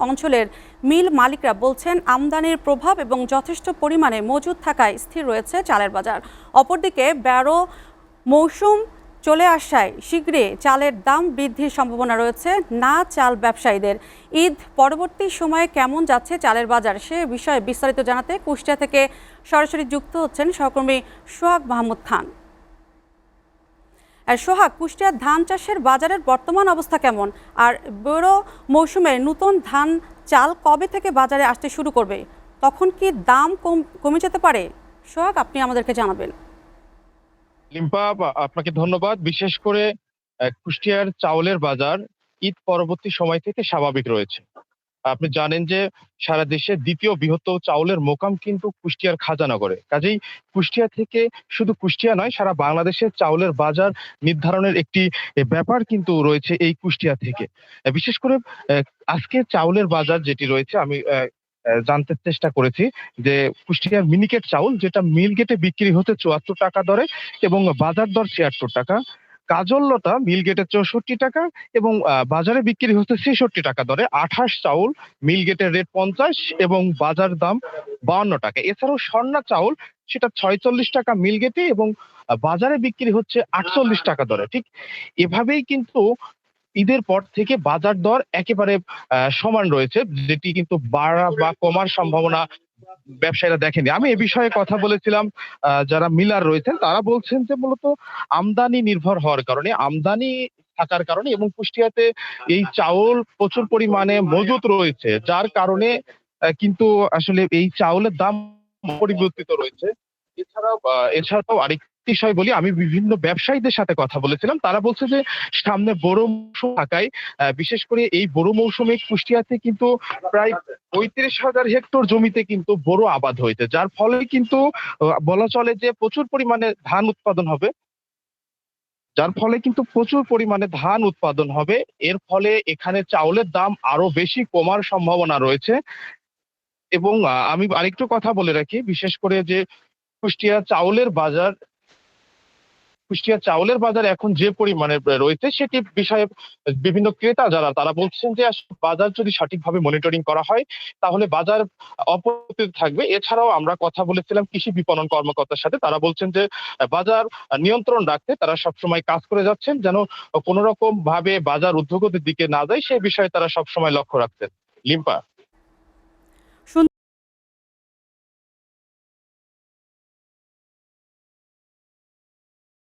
অঞ্চলের মিল মালিকরা বলছেন আমদানির প্রভাব এবং যথেষ্ট পরিমাণে মজুদ থাকায় স্থির রয়েছে চালের বাজার। অপরদিকে বড় মৌসুম চলে আসায় শীঘ্রই চালের দাম বৃদ্ধির সম্ভাবনা রয়েছে না চাল ব্যবসায়ীদের। ঈদ পরবর্তী সময়ে কেমন যাচ্ছে চালের বাজার সে বিষয়ে বিস্তারিত জানাতে কুষ্টিয়া থেকে সরাসরি যুক্ত হচ্ছেন সহকর্মী সোহাগ মাহমুদ খান। সোহাগ, কুষ্টিয়ার ধান চাষের বাজারের বর্তমান অবস্থা কেমন, আর বড় মৌসুমের নতুন ধান চাল কবে থেকে বাজারে আসতে শুরু করবে, তখন কি দাম কমে যেতে পারে? সোহাগ, আপনি আমাদেরকে জানাবেন। লিম্পা, আপনাকে ধন্যবাদ। বিশেষ করে কুষ্টিয়ার চাউলের বাজার ঈদ পরবর্তী সময় থেকে স্বাভাবিক রয়েছে। আপনি জানেন যে সারা দেশে দ্বিতীয় বৃহত্তম চাউলের মোকাম কিন্তু কুষ্টিয়ার খাজানগরে। কাজেই কুষ্টিয়া থেকে শুধু কুষ্টিয়া নয়, সারা বাংলাদেশের চাউলের বাজার নির্ধারণের একটি ব্যাপার কিন্তু রয়েছে এই কুষ্টিয়া থেকে। বিশেষ করে আজকে চাউলের বাজার যেটি রয়েছে, আমি জানতে চেষ্টা করেছি যে কুষ্টিয়ার মিনিকেট চাউল যেটা মিল গেটে বিক্রি হতে ৭৪ টাকা দরে এবং বাজার দর ৭৬ টাকা। কাজলটা মিল গেটে ৬৪ টাকা এবং বাজারে বিক্রি হচ্ছে ৬৬ টাকা দরে। আঠাশ চাউল মিল গেটের রেট ৫০ এবং বাজার দাম ৫২ টাকা। এছাড়াও স্বর্ণা চাউল সেটা ৪৬ টাকা মিল গেটে এবং বাজারে বিক্রি হচ্ছে ৪৮ টাকা দরে। ঠিক এভাবেই কিন্তু ঈদের পর থেকে বাজার দর একেবারে সমান রয়েছে, যেটি কিন্তু বাড়া বা কমার সম্ভাবনা ব্যবসায়ীরা দেখেনি। আমি এ বিষয়ে কথা বলেছিলাম যারা মিলার রয়েছেন, তারা বলছেন যে মূলত আমদানি নির্ভর হওয়ার কারণে, আমদানি থাকার কারণে এবং কুষ্টিয়াতে এই চাউল প্রচুর পরিমাণে মজুত রয়েছে, যার কারণে কিন্তু আসলে এই চাউলের দাম পরিবর্তিত রয়েছে। এছাড়াও আরেকটি বিষয় বলি, আমি বিভিন্ন ব্যবসায়ীদের সাথে কথা বলেছিলাম, তারা বলছে যে সামনে বড় মৌসুম থাকায় বিশেষ করে এই বড় মৌসুমে কুষ্টিয়াতে কিন্তু প্রায় ৩৫,০০০ হেক্টর জমিতে কিন্তু বড় আবাদ হয়েছে, যার ফলে কিন্তু বলা চলে যে প্রচুর পরিমাণে ধান উৎপাদন হবে। এর ফলে এখানে চাউলের দাম আরো বেশি কমার সম্ভাবনা রয়েছে। এবং আমি আরেকটু কথা বলে রাখি, বিশেষ করে যে কুষ্টিয়া চাউলের বাজার কুষ্টিয়া চাউলের বাজার এখন যে পরিমাণে রয়েছে সেটি বিষয়ে বিভিন্ন ক্রেতা যারা তারা বলছেন যে আসলে বাজার যদি সঠিকভাবে মনিটরিং করা হয় তাহলে বাজার অপরিবর্তিত থাকবে। এছাড়াও আমরা কথা বলেছিলাম কৃষি বিপণন কর্মকর্তার সাথে, তারা বলছেন যে বাজার নিয়ন্ত্রণ রাখতে তারা সবসময় কাজ করে যাচ্ছেন, যেন কোনো রকম ভাবে বাজার ঊর্ধ্বগতির দিকে না যায় সেই বিষয়ে তারা সবসময় লক্ষ্য রাখছেন। লিম্পা।